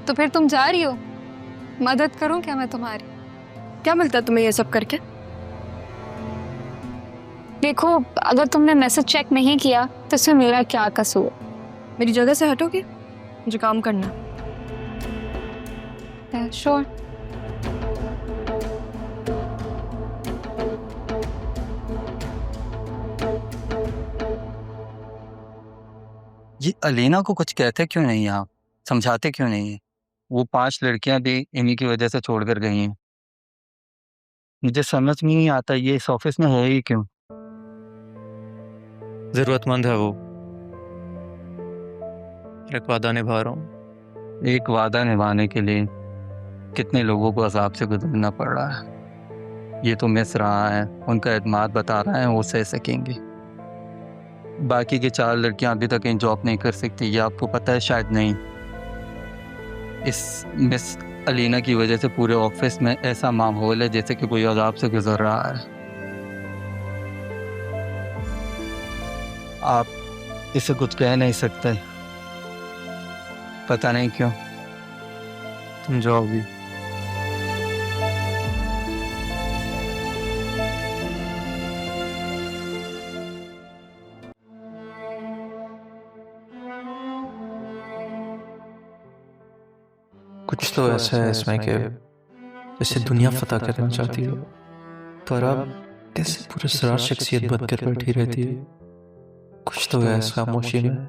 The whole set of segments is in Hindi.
तो फिर तुम जा रही हो? मदद करूं क्या मैं तुम्हारी? क्या मिलता है तुम्हें ये सब करके? देखो, अगर तुमने मैसेज चेक नहीं किया तो इसमें मेरा क्या कसूर? मेरी जगह से हटोगे? मुझे काम करना है। श्योर। ये अलीना को कुछ कहते क्यों नहीं आप? समझाते क्यों नहीं है? वो 5 लड़कियां भी इन्हीं की वजह से छोड़कर गई हैं। मुझे समझ में नहीं आता ये इस ऑफिस में है ही क्यों। जरूरतमंद है वो। एक वादा निभा रहा हूँ। एक वादा निभाने के लिए कितने लोगों को अजाब से गुजरना पड़ रहा है। ये तो मिस रहा है, उनका एतमाद बता रहा है वो सह सकेंगे। बाकी की 4 लड़कियां अभी तक इन जॉब नहीं कर सकती, ये आपको पता है शायद नहीं। इस मिस अलीना की वजह से पूरे ऑफिस में ऐसा माहौल है जैसे कि कोई अजाब से गुजर रहा है। आप इसे कुछ कह नहीं सकते, पता नहीं क्यों। तुम जाओ भी। कुछ तो ऐसा है इसमें कि जैसे दुनिया फतह करना चाहती हो, पर अब कैसे पूरे सरार शख्सियत बनकर बैठी रहती है। कुछ तो है इस खामोशी में।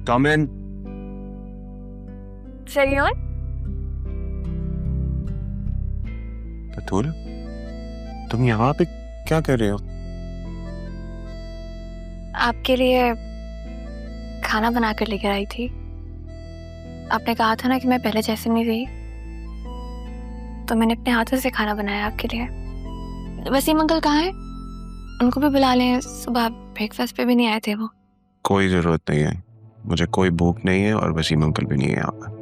Come in. सरियान, बतूल, तुम यहाँ पे क्या कर रहे हो? आपके लिए खाना बना कर लेकर आई थी। आपने कहा था ना कि मैं पहले जैसे नहीं रही, तो मैंने अपने हाथों से खाना बनाया आपके लिए। वसीम अंकल कहाँ हैं? उनको भी बुला लें, सुबह ब्रेकफास्ट पे भी नहीं आए थे वो। कोई जरूरत नहीं है, मुझे कोई भूख नहीं है और वसीम अंकल भी नहीं है यहाँ पे।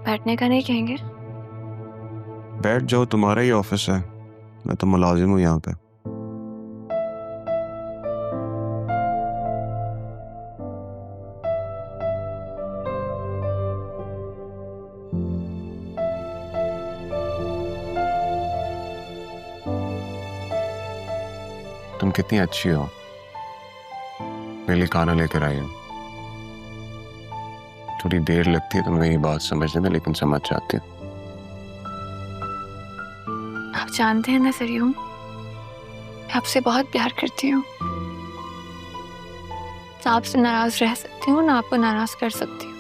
बैठने का नहीं कहेंगे? बैठ जाओ, तुम्हारा ही ऑफिस है, मैं तो मुलाजिम हूँ यहाँ पे। तुम कितनी अच्छी हो, मेरे लिए खाना लेकर आई हो। थोड़ी देर लगती है तुम्हें मेरी बात समझने में, लेकिन समझ जाती हो। आप जानते हैं ना सरियू, मैं आपसे बहुत प्यार करती हूँ। ना आपसे नाराज रह सकती हूँ, ना आपको नाराज कर सकती हूँ।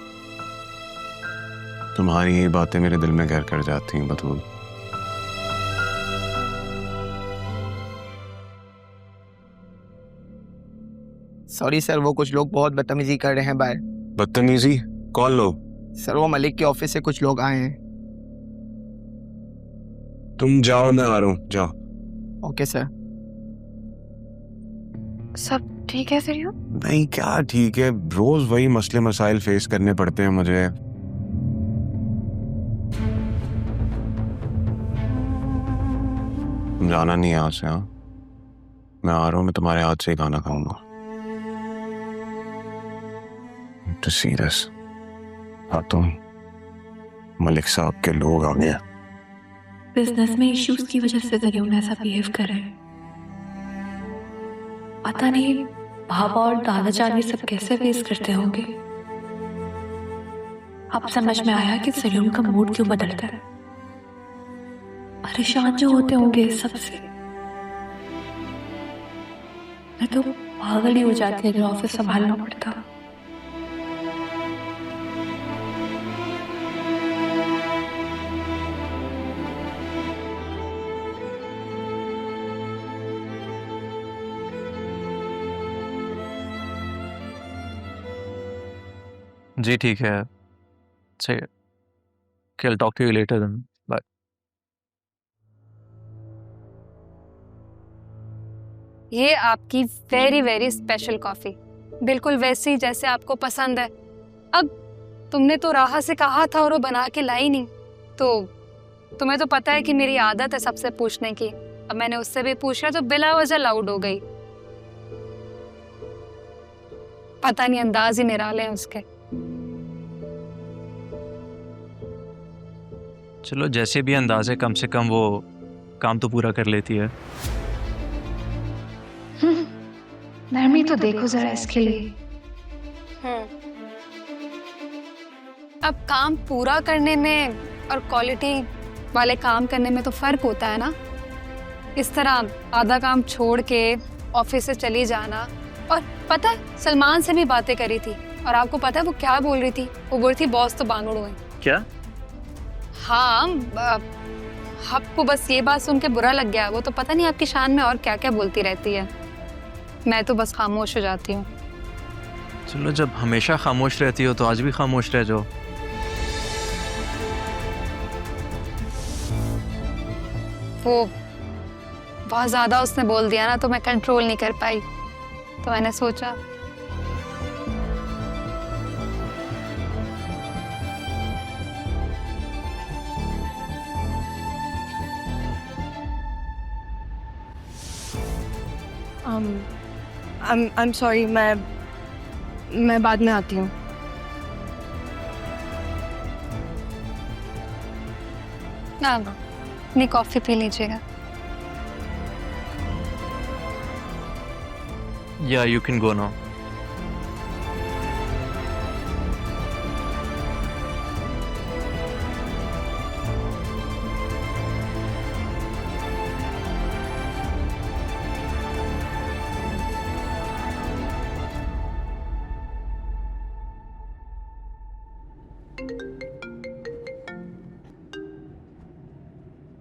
तुम्हारी ये बातें मेरे दिल में घर कर जाती हैं बतूल। सॉरी सर, वो कुछ लोग बहुत बदतमीजी कर रहे हैं बाहर। बदतमीजी? कौन लोग? सर, वो मलिक के ऑफिस से कुछ लोग आए हैं। तुम जाओ, मैं आ रहा हूँ, जाओ। Okay sir. सब ठीक है सरियू? नहीं, क्या ठीक है, रोज वही मसले मसाइल फेस करने पड़ते हैं मुझे। तुम जाना नहीं यहाँ से। हाँ, मैं आ रहा हूँ, मैं तुम्हारे हाथ से ही खाना खाऊंगा। To see this. हाँ, तुम मलिक साहब के लोग आ गए। बिजनेस में इश्यूज की वजह से जरिए ऐसा बिहेव कर रहे हैं। पता नहीं भाभा और दादा जान ये सब कैसे फेस करते होंगे। अब समझ में आया कि सलून का मूड क्यों बदलता है। परेशान जो होते होंगे इस सबसे। मैं तो पागल ही हो जाती अगर ऑफिस संभालना पड़ता। जी ठीक है, चाहिए। I'll talk to you later then. Bye. ये आपकी वेरी वेरी स्पेशल कॉफी, बिल्कुल वैसी जैसे आपको पसंद है। अब तुमने तो राहा से कहा था और वो बना के लाई नहीं, तो तुम्हें तो पता है कि मेरी आदत है सबसे पूछने की। अब मैंने उससे भी पूछा तो बिला वजह लाउड हो गई। पता नहीं अंदाज ही निराले हैं उसके। चलो जैसे भी अंदाज है, कम से कम वो काम तो पूरा कर लेती है। नरमी तो देखो जरा इसके लिए। अब काम पूरा करने में और क्वालिटी वाले काम करने में तो फर्क होता है ना। इस तरह आधा काम छोड़ के ऑफिस से चली जाना। और पता है सलमान से भी बातें करी थी, और आपको पता है वो क्या बोल रही थी? वो बोल रही थी बॉस तो बांगड़ू है। क्या? हाँ, आपको बस ये बात सुन के बुरा लग गया। वो तो पता नहीं आपकी शान में और क्या क्या बोलती रहती है। मैं तो बस खामोश हो जाती हूँ। चलो जब हमेशा खामोश रहती हो तो आज भी खामोश रह जाओ। वो बहुत ज्यादा उसने बोल दिया ना, तो मैं कंट्रोल नहीं कर पाई। तो मैंने सोचा I'm sorry, मैं बाद में आती हूँ। ना अपनी कॉफी पी लीजिएगा। Yeah, you can go now.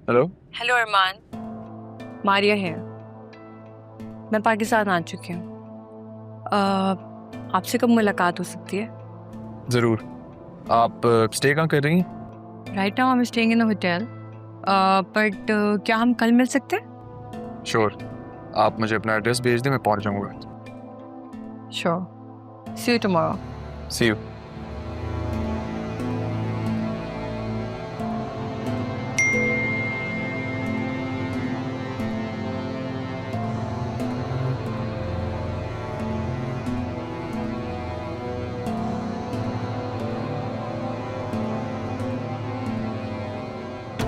Hello. Hello Armaan, Maria है। मैं पाकिस्तान आ चुकी हूँ। आपसे कब मुलाकात हो सकती है? ज़रूर। आप स्टे कहाँ कर रही हैं? Right now I am staying in the hotel, but क्या हम कल मिल सकते हैं? श्योर। आप मुझे अपना एड्रेस भेज दें, मैं पहुँच जाऊँगा। Sure. See you tomorrow. See you.